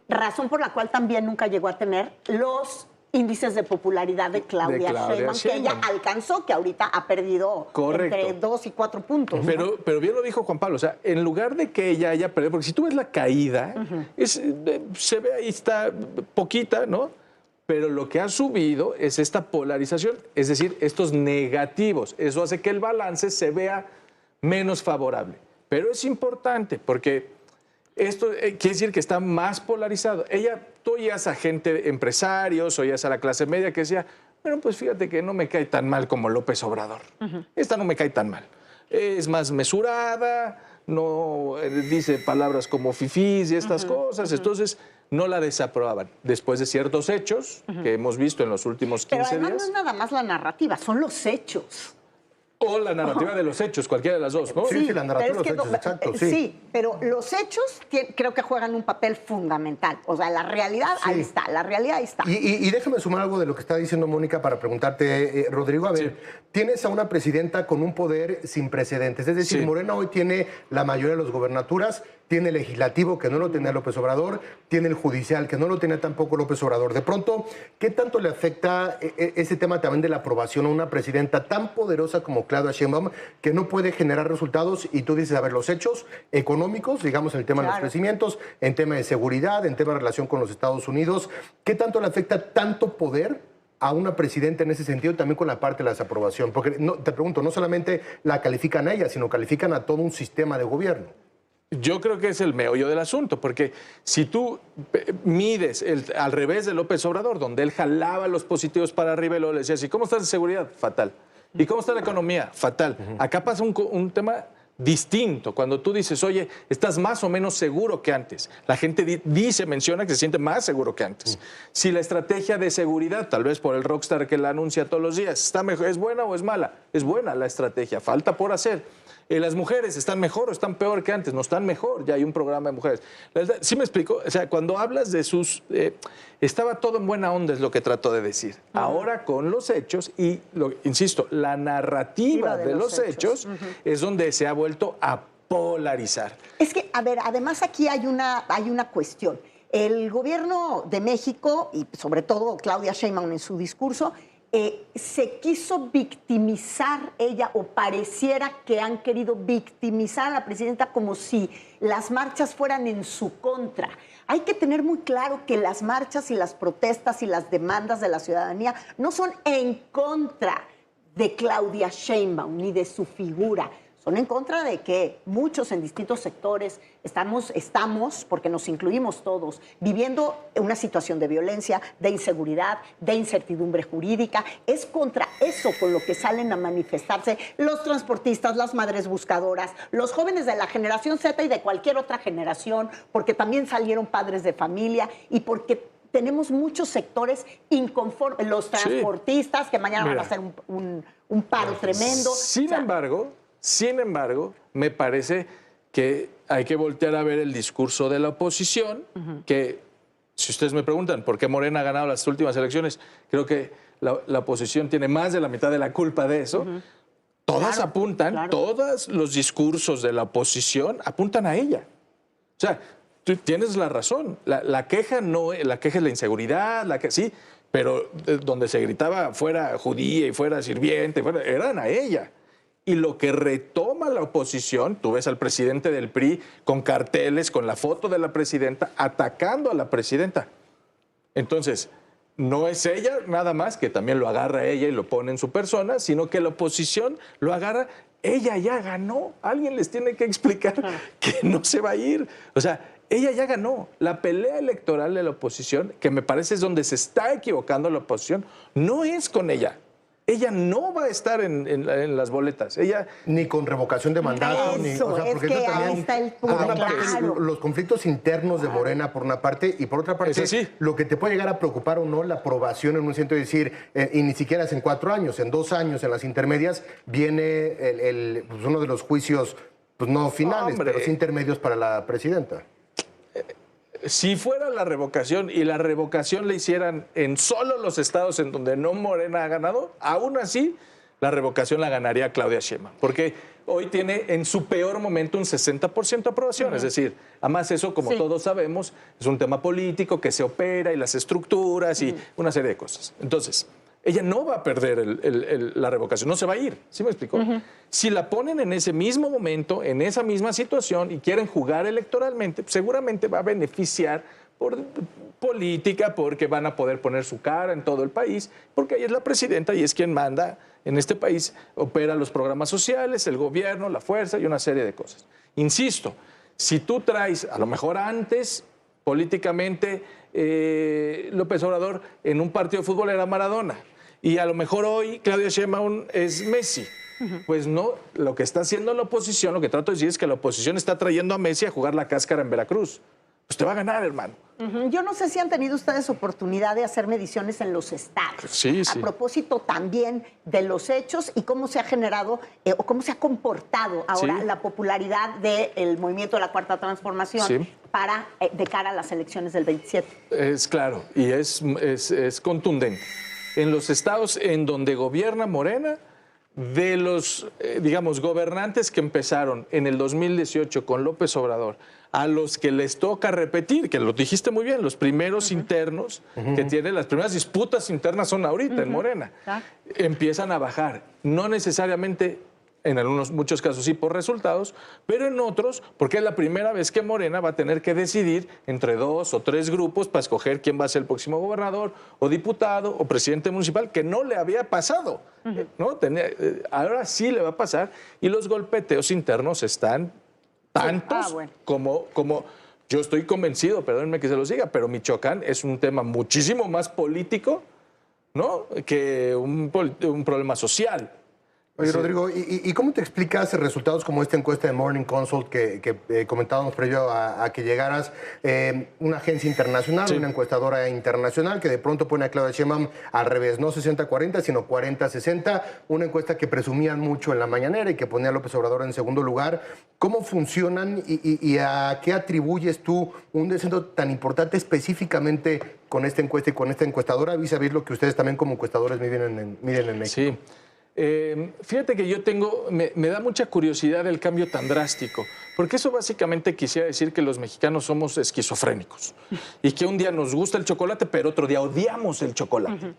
Razón por la cual también nunca llegó a tener los índices de popularidad de Claudia Sheinbaum, que ella alcanzó, que ahorita ha perdido entre 2 y 4 puntos. Pero bien lo dijo Juan Pablo, o sea, en lugar de que ella haya perdido, porque si tú ves la caída, se ve ahí está poquita, ¿no? Pero lo que ha subido es esta polarización, es decir, estos negativos. Eso hace que el balance se vea menos favorable. Pero es importante porque esto quiere decir que está más polarizado. Tú oías a gente, empresarios, oías a la clase media que decía, bueno, pues fíjate que no me cae tan mal como López Obrador. Esta no me cae tan mal. Es más mesurada, no dice palabras como fifís y estas cosas. Entonces, no la desaprobaban. Después de ciertos hechos que hemos visto en los últimos 15 días. Pero además no es nada más la narrativa, son los hechos. O la narrativa de los hechos, cualquiera de las dos, ¿no? Sí, la narrativa de los hechos, exacto. Sí, pero los hechos creo que juegan un papel fundamental. O sea, la realidad ahí está, la realidad ahí está. Y déjame sumar algo de lo que está diciendo Mónica para preguntarte, Rodrigo. A ver, tienes a una presidenta con un poder sin precedentes. Es decir, Morena hoy tiene la mayoría de las gobernaturas, tiene el legislativo, que no lo tenía López Obrador, tiene el judicial, que no lo tenía tampoco López Obrador. De pronto, ¿qué tanto le afecta ese tema también de la aprobación a una presidenta tan poderosa como Claudia Sheinbaum, que no puede generar resultados? Y tú dices, a ver, los hechos económicos, digamos, en el tema de los crecimientos, en tema de seguridad, en tema de relación con los Estados Unidos, ¿qué tanto le afecta tanto poder a una presidenta en ese sentido, también con la parte de la desaprobación? Porque te pregunto, no solamente la califican a ella, sino califican a todo un sistema de gobierno. Yo creo que es el meollo del asunto, porque si tú mides al revés de López Obrador, donde él jalaba los positivos para arriba y luego le decía, ¿y cómo estás en seguridad? Fatal. ¿Y cómo está la economía? Fatal. Acá pasa un tema distinto. Cuando tú dices, oye, estás más o menos seguro que antes. La gente menciona que se siente más seguro que antes. Si la estrategia de seguridad, tal vez por el rockstar que la anuncia todos los días, ¿está mejor, es buena o es mala? Es buena la estrategia, falta por hacer. Las mujeres están mejor o están peor que antes. No están mejor, ya hay un programa de mujeres. ¿Sí me explico? O sea, cuando hablas de sus... estaba todo en buena onda, es lo que trato de decir. Ahora con los hechos y, insisto, la narrativa de los hechos es donde se ha vuelto a polarizar. Es que, a ver, además aquí hay una cuestión. El gobierno de México, y sobre todo Claudia Sheinbaum en su discurso, se quiso victimizar ella, o pareciera que han querido victimizar a la presidenta como si las marchas fueran en su contra. Hay que tener muy claro que las marchas y las protestas y las demandas de la ciudadanía no son en contra de Claudia Sheinbaum ni de su figura. Son en contra de que muchos en distintos sectores estamos, porque nos incluimos todos, viviendo una situación de violencia, de inseguridad, de incertidumbre jurídica. Es contra eso con lo que salen a manifestarse los transportistas, las madres buscadoras, los jóvenes de la generación Z y de cualquier otra generación, porque también salieron padres de familia y porque tenemos muchos sectores inconformes, los transportistas que mañana van a hacer un paro tremendo. Sin embargo, me parece que hay que voltear a ver el discurso de la oposición, que, si ustedes me preguntan por qué Morena ha ganado las últimas elecciones, creo que la oposición tiene más de la mitad de la culpa de eso. Todas apuntan, todos los discursos de la oposición apuntan a ella. O sea, tú tienes la razón. La queja es la inseguridad, sí, pero donde se gritaba fuera judía y fuera sirviente, eran a ella. Y lo que retoma la oposición, tú ves al presidente del PRI con carteles, con la foto de la presidenta, atacando a la presidenta. Entonces, no es ella nada más, que también lo agarra ella y lo pone en su persona, sino que la oposición lo agarra. Ella ya ganó. Alguien les tiene que explicar que no se va a ir. O sea, ella ya ganó. La pelea electoral de la oposición, que me parece es donde se está equivocando la oposición, no es con ella. Ella no va a estar en las boletas. Ella ni con revocación de mandato, porque es que ahí está el punto. Los conflictos internos de Morena por una parte, y por otra parte, lo que te puede llegar a preocupar o no, la aprobación en un sentido de decir, y ni siquiera es en 4 años, en 2 años, en las intermedias, viene uno de los juicios, pues no finales, pero sí intermedios para la presidenta. Si fuera la revocación y la revocación la hicieran en solo los estados en donde no Morena ha ganado, aún así la revocación la ganaría Claudia Sheinbaum, porque hoy tiene en su peor momento un 60% de aprobación. Es decir, además eso, como todos sabemos, es un tema político que se opera y las estructuras y una serie de cosas. Entonces, ella no va a perder la revocación, no se va a ir. ¿Sí me explicó? Si la ponen en ese mismo momento, en esa misma situación y quieren jugar electoralmente, seguramente va a beneficiar por política, porque van a poder poner su cara en todo el país, porque ella es la presidenta y es quien manda en este país, opera los programas sociales, el gobierno, la fuerza y una serie de cosas. Insisto, si tú traes, a lo mejor antes, políticamente, López Obrador en un partido de fútbol era Maradona, y a lo mejor hoy Claudia Sheinbaum es Messi. Pues no, lo que está haciendo la oposición, lo que trato de decir es que la oposición está trayendo a Messi a jugar la cáscara en Veracruz. Pues te va a ganar, hermano. Yo no sé si han tenido ustedes oportunidad de hacer mediciones en los estados. Sí, sí. A propósito también de los hechos y cómo se ha generado o cómo se ha comportado ahora Sí. la popularidad del movimiento de la Cuarta Transformación Sí. para de cara a las elecciones del 27. Es claro, y es contundente. En los estados en donde gobierna Morena, de los, digamos, gobernantes que empezaron en el 2018 con López Obrador, a los que les toca repetir, que lo dijiste muy bien, los primeros internos que tienen, las primeras disputas internas son ahorita en Morena, empiezan a bajar. No necesariamente, en muchos casos sí por resultados, pero en otros, porque es la primera vez que Morena va a tener que decidir entre 2 o 3 grupos para escoger quién va a ser el próximo gobernador o diputado o presidente municipal, que no le había pasado, ¿no? Ahora sí le va a pasar, y los golpeteos internos están tantos como yo estoy convencido, perdónenme que se los diga, pero Michoacán es un tema muchísimo más político, ¿no?, que un problema social. Oye, Rodrigo, ¿y cómo te explicas resultados como esta encuesta de Morning Consult que comentábamos previo a que llegaras? Una agencia internacional, una encuestadora internacional que de pronto pone a Claudia Sheinbaum al revés, no 60-40, sino 40-60, una encuesta que presumían mucho en la mañanera y que ponía a López Obrador en segundo lugar. ¿Cómo funcionan y a qué atribuyes tú un descenso tan importante específicamente con esta encuesta y con esta encuestadora, vis-a-vis lo que ustedes también como encuestadores miden en México? Sí. Fíjate que me da mucha curiosidad el cambio tan drástico, porque eso básicamente quisiera decir que los mexicanos somos esquizofrénicos y que un día nos gusta el chocolate, pero otro día odiamos el chocolate.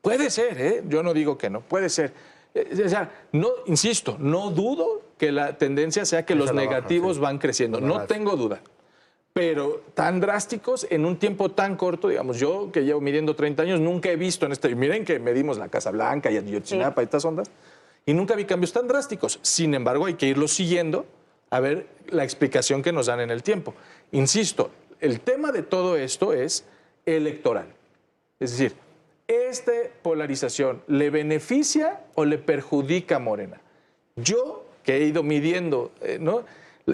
Puede ser, yo no digo que no, puede ser. O sea, no, insisto, no dudo que la tendencia sea que los negativos van creciendo, no tengo duda. Pero tan drásticos en un tiempo tan corto, digamos, yo que llevo midiendo 30 años, nunca he visto en y miren que medimos la Casa Blanca y Ayotzinapa y estas ondas, y nunca vi cambios tan drásticos. Sin embargo, hay que irlos siguiendo a ver la explicación que nos dan en el tiempo. Insisto, el tema de todo esto es electoral. Es decir, ¿esta polarización le beneficia o le perjudica a Morena? Yo, que he ido midiendo, ¿no?,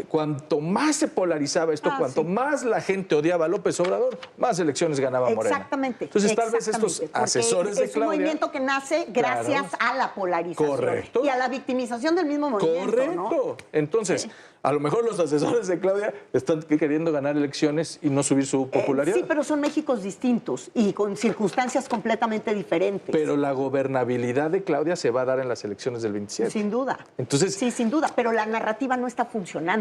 cuanto más se polarizaba esto, cuanto más la gente odiaba a López Obrador, más elecciones ganaba Morena. Exactamente. Entonces, tal vez estos asesores de Claudia... Es un movimiento que nace gracias a la polarización. Correcto. Y a la victimización del mismo movimiento. Correcto. ¿No? Entonces, a lo mejor los asesores de Claudia están queriendo ganar elecciones y no subir su popularidad. Sí, pero son Méxicos distintos y con circunstancias completamente diferentes. Pero la gobernabilidad de Claudia se va a dar en las elecciones del 27. Sin duda. Entonces, sí, sin duda, pero la narrativa no está funcionando.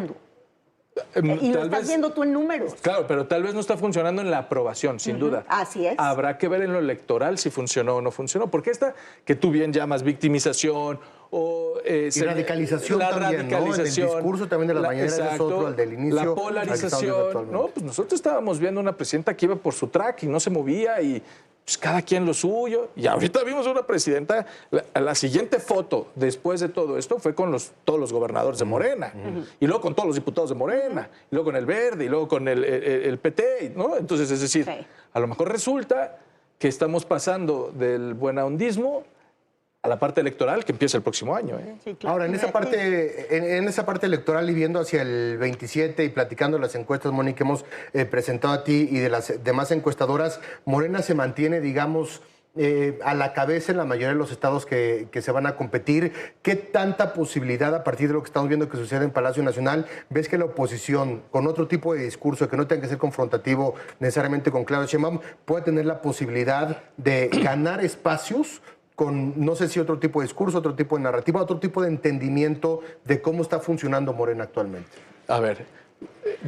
Y lo estás viendo tú en números. Claro, pero tal vez no está funcionando en la aprobación, sin duda. Así es. Habrá que ver en lo electoral si funcionó o no funcionó, porque esta que tú bien llamas victimización o... y radicalización también, ¿no? El discurso también de las mañaneras es otro, al del inicio. La polarización, ¿no? Pues nosotros estábamos viendo una presidenta que iba por su track y no se movía y pues cada quien lo suyo. Y ahorita vimos una presidenta, la siguiente foto después de todo esto fue con todos los gobernadores de Morena, y luego con todos los diputados de Morena, y luego con el Verde, y luego con el PT, ¿no? Entonces, es decir, a lo mejor resulta que estamos pasando del buenahondismo a la parte electoral que empieza el próximo año. Sí, claro. Ahora, en esa parte electoral y viendo hacia el 27 y platicando las encuestas, Moni, que hemos presentado a ti y de las demás encuestadoras, Morena se mantiene, digamos, a la cabeza en la mayoría de los estados que se van a competir. ¿Qué tanta posibilidad, a partir de lo que estamos viendo que sucede en Palacio Nacional, ves que la oposición, con otro tipo de discurso, que no tenga que ser confrontativo necesariamente con Claudia Sheinbaum, puede tener la posibilidad de ganar espacios con, no sé si otro tipo de discurso, otro tipo de narrativa, otro tipo de entendimiento de cómo está funcionando Morena actualmente? A ver,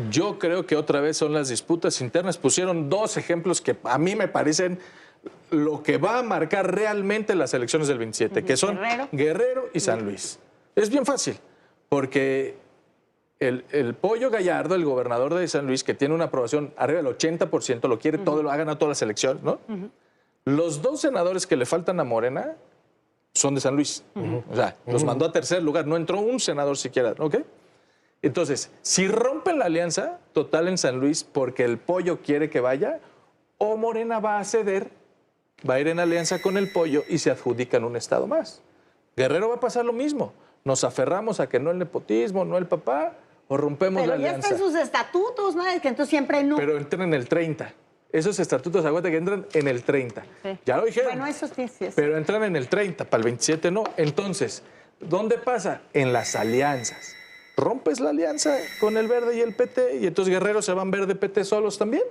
yo creo que otra vez son las disputas internas. Pusieron 2 ejemplos que a mí me parecen lo que va a marcar realmente las elecciones del 27, que son Guerrero y San Luis. Es bien fácil, porque el Pollo Gallardo, el gobernador de San Luis, que tiene una aprobación arriba del 80%, lo quiere todo, lo ha ganado toda la selección, ¿no? Los 2 senadores que le faltan a Morena son de San Luis. O sea, los mandó a tercer lugar. No entró un senador siquiera, ¿ok? Entonces, si rompen la alianza total en San Luis porque el Pollo quiere que vaya, o Morena va a ceder, va a ir en alianza con el Pollo y se adjudican un estado más. Guerrero va a pasar lo mismo. Nos aferramos a que no el nepotismo, no el papá, o rompemos la Pero ya alianza. está en sus estatutos, ¿no? Es que entonces siempre no. Pero entran en el 30. Esos estatutos, acuérdate que entran en el 30. Sí. Ya lo dijeron. Bueno, eso sí es. Pero entran en el 30, para el 27 no. Entonces, ¿dónde pasa? En las alianzas. Rompes la alianza con el Verde y el PT y entonces Guerrero se van Verde-PT solos también.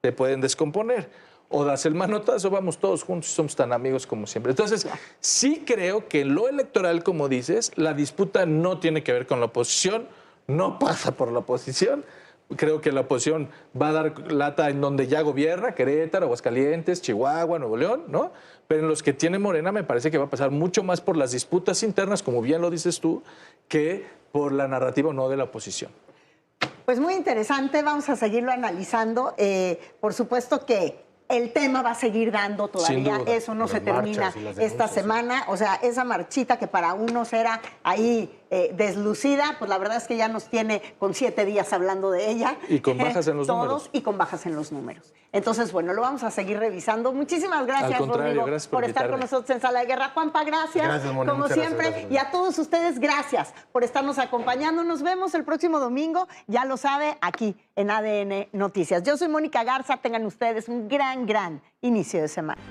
Se pueden descomponer. O das el manotazo, vamos todos juntos y somos tan amigos como siempre. Entonces, sí creo que en lo electoral, como dices, la disputa no tiene que ver con la oposición, no pasa por la oposición. Creo que la oposición va a dar lata en donde ya gobierna, Querétaro, Aguascalientes, Chihuahua, Nuevo León, ¿no? Pero en los que tiene Morena me parece que va a pasar mucho más por las disputas internas, como bien lo dices tú, que por la narrativa o no de la oposición. Pues muy interesante, vamos a seguirlo analizando. Por supuesto que el tema va a seguir dando todavía, eso no se termina esta semana. O sea, esa marchita que para unos era ahí deslucida, pues la verdad es que ya nos tiene con 7 días hablando de ella. Y con bajas en los todos, números. Y con bajas en los números. Entonces, bueno, lo vamos a seguir revisando. Muchísimas gracias, Al contrario, Rodrigo, gracias por por estar con invitarme. nosotros en Sala de Guerra. Juanpa, gracias. Gracias, Moni, como muchas siempre. gracias. Y a todos ustedes, gracias por estarnos acompañando. Nos vemos el próximo domingo, ya lo sabe, aquí en ADN Noticias. Yo soy Mónica Garza. Tengan ustedes un gran inicio de semana.